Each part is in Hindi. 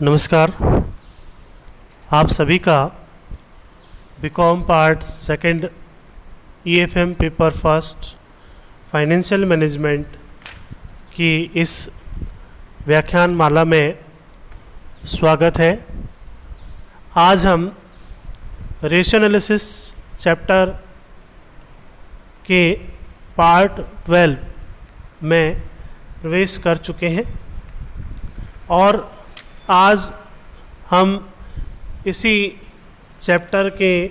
नमस्कार। आप सभी का BCom part second EFM paper first financial management की इस व्याख्यान माला में स्वागत है। आज हम रेशियो एनालिसिस चैप्टर के पार्ट 12 में प्रवेश कर चुके हैं और आज हम इसी चैप्टर के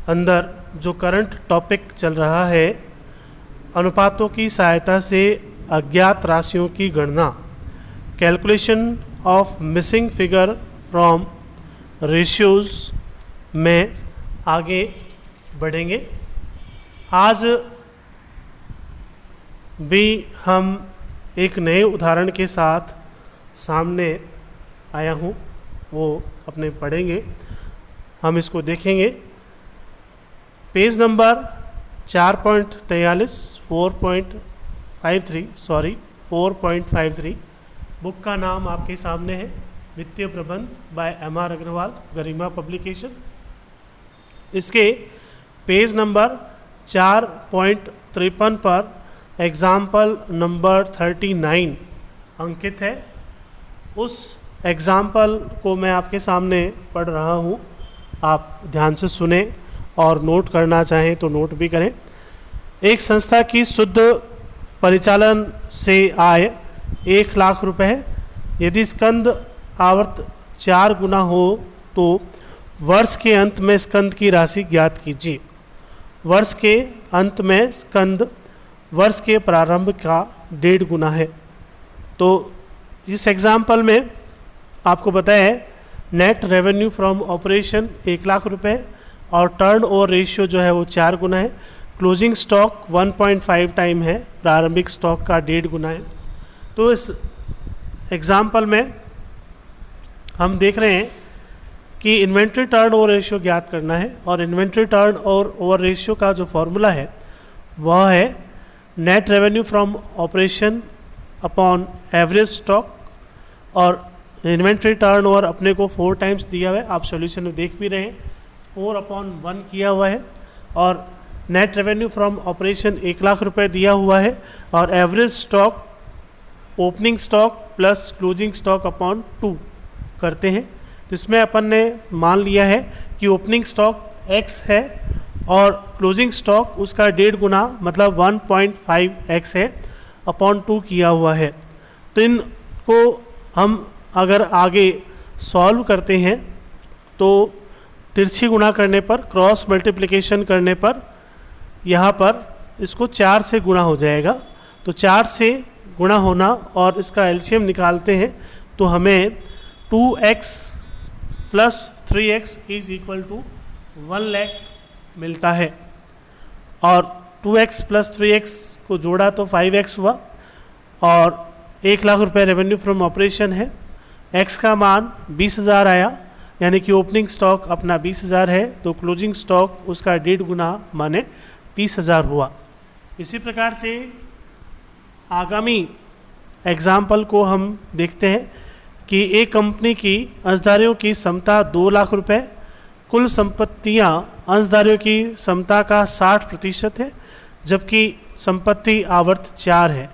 अंदर जो करंट टॉपिक चल रहा है, अनुपातों की सहायता से अज्ञात राशियों की गणना, calculation of missing figure from ratios में आगे बढ़ेंगे। आज भी हम एक नए उदाहरण के साथ सामने आया हूँ, वो अपने पढ़ेंगे, हम इसको देखेंगे। पेज नंबर 4.43 बुक का नाम आपके सामने है, वित्तीय प्रबंध बाय एम.आर. अग्रवाल, गरिमा पब्लिकेशन। इसके पेज नंबर 4.53 पर एग्जाम्पल नंबर 39 अंकित है। उस एग्जाम्पल को मैं आपके सामने पढ़ रहा हूँ, आप ध्यान से सुने और नोट करना चाहें तो नोट भी करें। एक संस्था की शुद्ध परिचालन से आय 1 लाख रुपए है। यदि स्कंद आवर्त 4 गुना हो तो वर्ष के अंत में स्कंद की राशि ज्ञात कीजिए। वर्ष के अंत में स्कंद वर्ष के प्रारंभ का 1.5 गुना है। तो इस एग्जाम्पल में आपको बताया है net revenue from operation 1 lakh रुपए और टर्न ओवर रेशियो जो है वो 4 गुना है। क्लोजिंग स्टॉक 1.5 टाइम है, प्रारंभिक स्टॉक का 1.5 गुना है। तो इस एग्जाम्पल में हम देख रहे हैं कि इन्वेंट्री टर्न ओवर रेशियो ज्ञात करना है और इन्वेंट्री टर्न ओवर रेशियो का जो फॉर्मूला है वह है net revenue from operation upon average stock, और इन्वेंट्री टर्न ओवर अपने को 4 टाइम्स दिया हुआ है, आप सॉल्यूशन में देख भी रहे हैं, 4/1 किया हुआ है। और net revenue from operation 1 lakh रुपए दिया हुआ है और average stock opening stock plus closing stock upon 2 करते हैं। तो इसमें अपन ने मान लिया है कि ओपनिंग स्टॉक x है और क्लोजिंग स्टॉक उसका 1.5 गुना मतलब 1.5x है, अपॉन 2 किया हुआ है। तो इनको हम अगर आगे सॉल्व करते हैं तो तिरछी गुणा करने पर, क्रॉस मल्टीप्लिकेशन करने पर यहाँ पर इसको 4 से गुणा हो जाएगा। तो 4 से गुणा होना और इसका एलसीएम निकालते हैं तो हमें 2x plus 3x is equal to 1 lakh मिलता है। और 2x प्लस 3x को जोड़ा तो 5x हुआ और 1 लाख रुपए रेवेन्यू फ्रॉम ऑपरेशन है। x का मान 20,000 आया, यानी कि ओपनिंग स्टॉक अपना 20,000 है तो क्लोजिंग स्टॉक उसका 1.5 गुना माने 30,000 हुआ। इसी प्रकार से आगामी एग्जाम्पल को हम देखते हैं कि एक कंपनी की अंशधारियों की क्षमता 2 लाख रुपए, कुल संपत्तियां अंशधारियों की क्षमता का 60% है, जबकि संपत्ति आवर्त 4 है।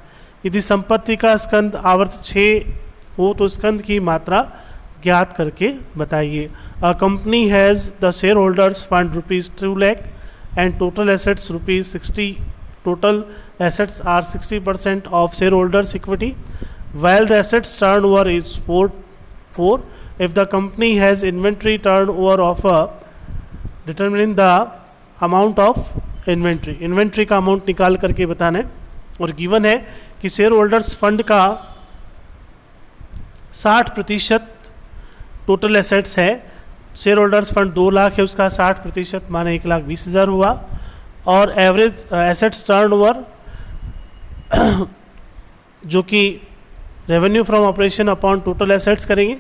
यदि संपत्ति का स्कंद आवर्त 6 हो तो स्कंद की मात्रा ज्ञात करके बताइए। A company has the share holders fund ₹2 lakh and total assets ₹60। Total assets are 60% of share holders equity while the assets turnover is 4. If the company has inventory turnover of determine the amount of inventory. Inventory का अमाउंट निकाल करके बताना है और गिवन है कि शेयर होल्डर्स फंड का 60% टोटल एसेट्स है। शेयर होल्डर्स फंड 2 लाख है, उसका 60% माने 1,20,000 हुआ। और एवरेज एसेट्स टर्नओवर जो कि revenue from operation upon total assets करेंगे,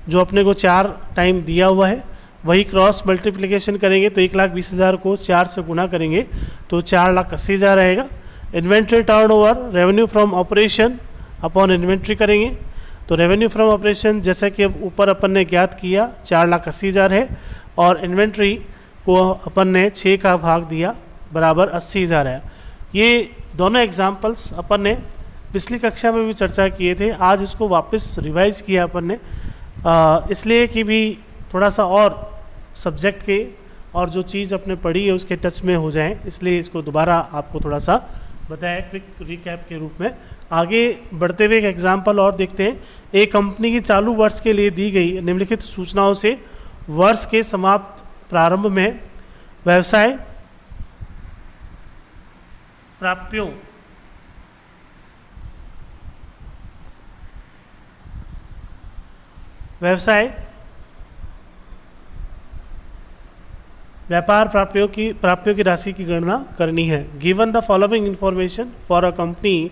जो अपने को 4 टाइम दिया हुआ है, वही क्रॉस मल्टीप्लिकेशन करेंगे तो 1,20,000 को 4 से गुना करेंगे तो 4,80,000 रहेगा। Inventory turnover revenue from operation upon inventory करेंगे तो रेवेन्यू फ्रॉम ऑपरेशन जैसा कि ऊपर अपन ने ज्ञात किया 4,80,000 है, और इन्वेंट्री को अपन ने 6 का भाग दिया बराबर 80,000 है। ये दोनों एग्जाम्पल्स अपन ने पिछली कक्षा में भी चर्चा किए थे, आज इसको वापस रिवाइज किया अपन ने, इसलिए कि भी थोड़ा सा और सब्जेक्ट के और जो चीज़ अपने पढ़ी है उसके टच में हो जाएं, इसलिए इसको दोबारा आपको थोड़ा सा बताया क्विक रिकैप के रूप में। आगे बढ़ते हुए एक एग्जाम्पल और देखते हैं। एक कंपनी की चालू वर्ष के लिए दी गई निम्नलिखित सूचनाओं से वर्ष के समाप्त प्रारंभ में व्यवसाय प्राप्यों व्यापार प्राप्यों की राशि की गणना करनी है। Given the following information for a company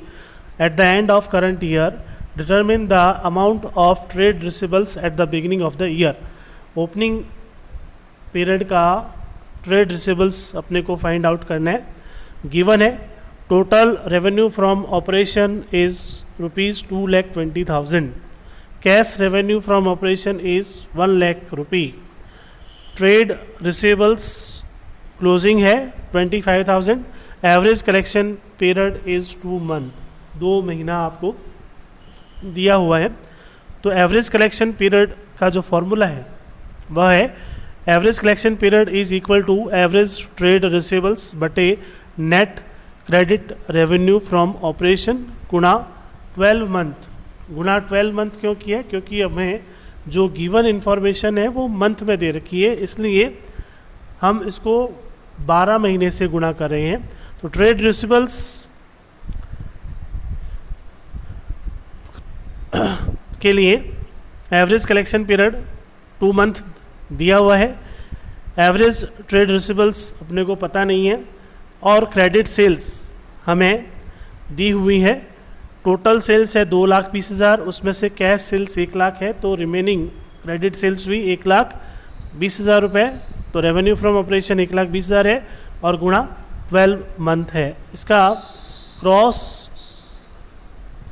at the end of current year, determine the amount of trade receivables at the beginning of the year. Opening period का ट्रेड रिसीवेबल्स अपने को फाइंड आउट करना है। गिवन है total revenue from operation is ₹2,20,000, cash revenue from operation is 1 lakh rupee, trade receivables closing है 25,000, average collection period is 2 month, 2 महीना आपको दिया हुआ है। तो एवरेज कलेक्शन पीरियड का जो फॉर्मूला है वह है average collection period is equal to average trade receivables बटे net credit revenue from operation गुणा 12 मंथ। गुणा 12 मंथ क्यों किया? क्योंकि हमें जो गिवन इंफॉर्मेशन है वो मंथ में दे रखी है, इसलिए हम इसको 12 महीने से गुणा कर रहे हैं। तो ट्रेड रिसीवेबल्स के लिए एवरेज कलेक्शन पीरियड 2 मंथ दिया हुआ है, एवरेज ट्रेड रिसीवेबल्स अपने को पता नहीं है, और क्रेडिट सेल्स हमें दी हुई है। टोटल सेल्स है 2,20,000, उसमें से कैश सेल्स 1 लाख है, तो रिमेनिंग क्रेडिट सेल्स हुई 1,20,000 रुपये। तो रेवेन्यू फ्रॉम ऑपरेशन 1,20,000 है और गुणा 12 मंथ है। इसका क्रॉस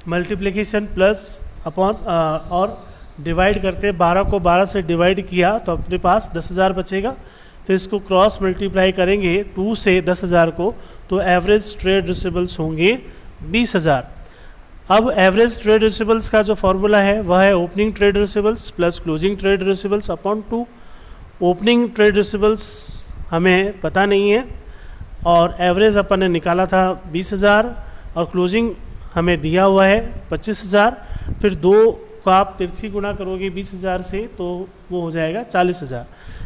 मल्टीप्लिकेशन प्लस अपॉन और डिवाइड करते 12 को 12 से डिवाइड किया तो अपने पास 10,000 बचेगा। फिर इसको क्रॉस मल्टीप्लाई करेंगे 2 से 10,000 को, तो एवरेज ट्रेड रिसीवेबल्स होंगे 20,000। अब एवरेज ट्रेड रिसीवेबल्स का जो फॉर्मूला है वह है opening trade receivables plus closing trade receivables upon 2। Opening trade receivables हमें पता नहीं है और एवरेज अपन ने निकाला था 20,000 और क्लोजिंग हमें दिया हुआ है 25,000। फिर 2 को आप तिरछी गुणा करोगे 20,000 से तो वो हो जाएगा 40,000।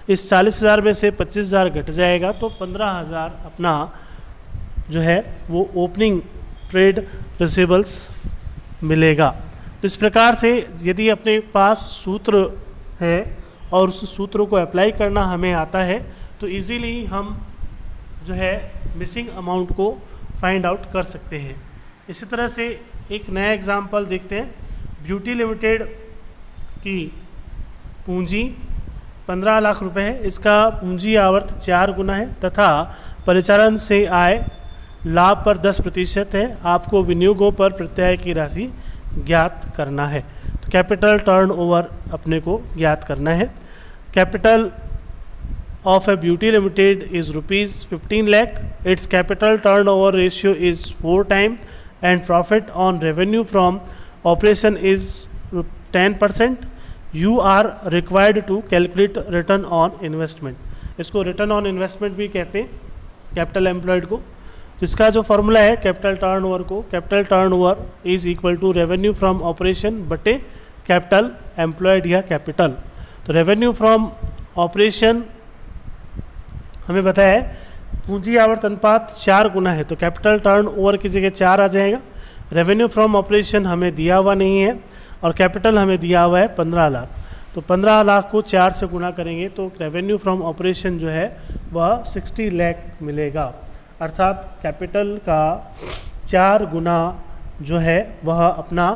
इस 40,000 में से 25,000 घट जाएगा तो 15,000 अपना जो है वो ओपनिंग ट्रेड रिसीवेबल्स मिलेगा। तो इस प्रकार से यदि अपने पास सूत्र है और उस सूत्र को अप्लाई करना हमें आता है तो इजीली हम जो है मिसिंग अमाउंट को फाइंड आउट कर सकते हैं। इसी तरह से एक नया एग्जांपल देखते हैं। ब्यूटी लिमिटेड की पूंजी 15 लाख रुपए है, इसका पूंजी आवर्त 4 गुना है तथा परिचालन से आय लाभ पर 10% है। आपको विनियोगों पर प्रत्यय की राशि ज्ञात करना है। तो कैपिटल टर्नओवर अपने को ज्ञात करना है। Capital of a beauty limited is ₹15 lakh, its capital turnover ratio is 4 times and profit on revenue from operation is 10%। You are required to calculate return on investment. इसको रिटर्न ऑन इन्वेस्टमेंट भी कहते हैं कैपिटल एम्प्लॉयड को। जिसका जो फॉर्मूला है कैपिटल टर्नओवर को, capital turnover is equal to revenue from operation बटे कैपिटल एम्प्लॉयड या कैपिटल। तो रेवेन्यू फ्रॉम ऑपरेशन हमें बताया है पूंजी आवर्त अनुपात 4 गुना है, तो कैपिटल टर्नओवर की जगह 4 आ जाएगा। रेवेन्यू फ्रॉम ऑपरेशन हमें दिया हुआ नहीं है और कैपिटल हमें दिया हुआ है 15 लाख। तो 15 लाख को 4 से गुणा करेंगे तो रेवेन्यू फ्रॉम ऑपरेशन जो है वह 60 लाख मिलेगा। अर्थात कैपिटल का 4 गुना जो है वह अपना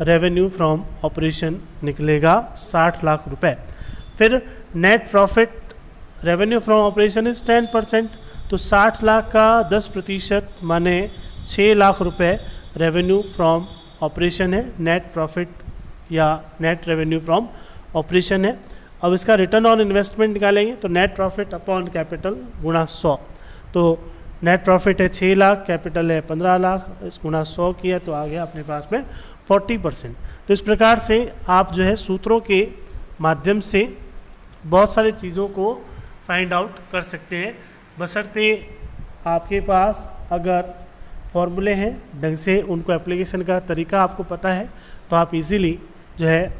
रेवेन्यू फ्रॉम ऑपरेशन निकलेगा 60 लाख रुपए। फिर net profit revenue from operation is 10%, तो 60 लाख का 10% माने 6 लाख रुपए रेवेन्यू फ्रॉम ऑपरेशन है। नेट प्रॉफिट या नेट रेवेन्यू फ्रॉम ऑपरेशन है। अब इसका रिटर्न ऑन इन्वेस्टमेंट निकालेंगे तो नेट प्रॉफिट अपॉन कैपिटल गुणा 100। तो नेट प्रॉफिट है 6 लाख, कैपिटल है 15 लाख, इस गुणा 100 किया तो आ गया अपने पास में 40%। तो इस प्रकार से आप जो है सूत्रों के माध्यम से बहुत सारी चीज़ों को फाइंड आउट कर सकते हैं, बशर्ते आपके पास अगर फॉर्मूले हैं ढंग से, उनको एप्लीकेशन का तरीका आपको पता है तो आप इजीली जो है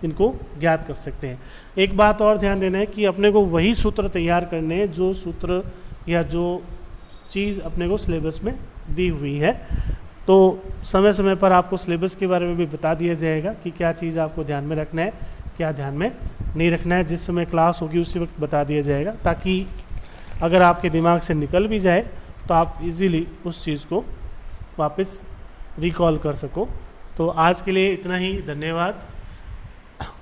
इनको ज्ञात कर सकते हैं। एक बात और ध्यान देना है कि अपने को वही सूत्र तैयार करने हैं जो सूत्र या जो चीज़ अपने को सिलेबस में दी हुई है। तो समय समय पर आपको सिलेबस के बारे में भी बता दिया जाएगा कि क्या चीज़ आपको ध्यान में रखना है, क्या ध्यान में नहीं रखना है। जिस समय क्लास होगी उसी वक्त बता दिया जाएगा, ताकि अगर आपके दिमाग से निकल भी जाए तो आप इजीली उस चीज़ को वापस रिकॉल कर सको। तो आज के लिए इतना ही, धन्यवाद।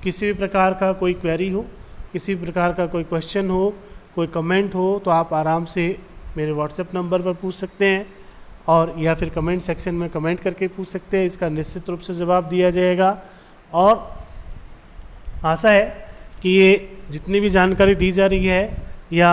किसी भी प्रकार का कोई क्वेरी हो, किसी भी प्रकार का कोई क्वेश्चन हो, कोई कमेंट हो तो आप आराम से मेरे व्हाट्सएप नंबर पर पूछ सकते हैं, और या फिर कमेंट सेक्शन में कमेंट करके पूछ सकते हैं। इसका निश्चित रूप से जवाब दिया जाएगा। और आशा है कि ये जितनी भी जानकारी दी जा रही है या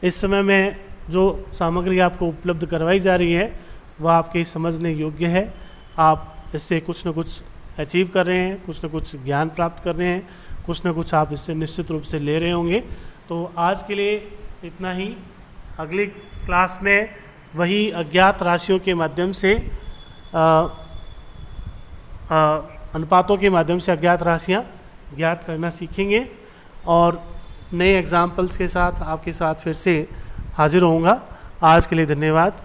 इस समय में जो सामग्री आपको उपलब्ध करवाई जा रही है वह आपके समझने योग्य है। आप इससे कुछ न कुछ अचीव कर रहे हैं, कुछ न कुछ ज्ञान प्राप्त कर रहे हैं, कुछ न कुछ आप इससे निश्चित रूप से ले रहे होंगे। तो आज के लिए इतना ही। अगली क्लास में वही अज्ञात राशियों के माध्यम से अनुपातों के माध्यम से अज्ञात राशियाँ ज्ञात करना सीखेंगे, और नए एग्जाम्पल्स के साथ आपके साथ फिर से हाजिर होऊंगा। आज के लिए धन्यवाद।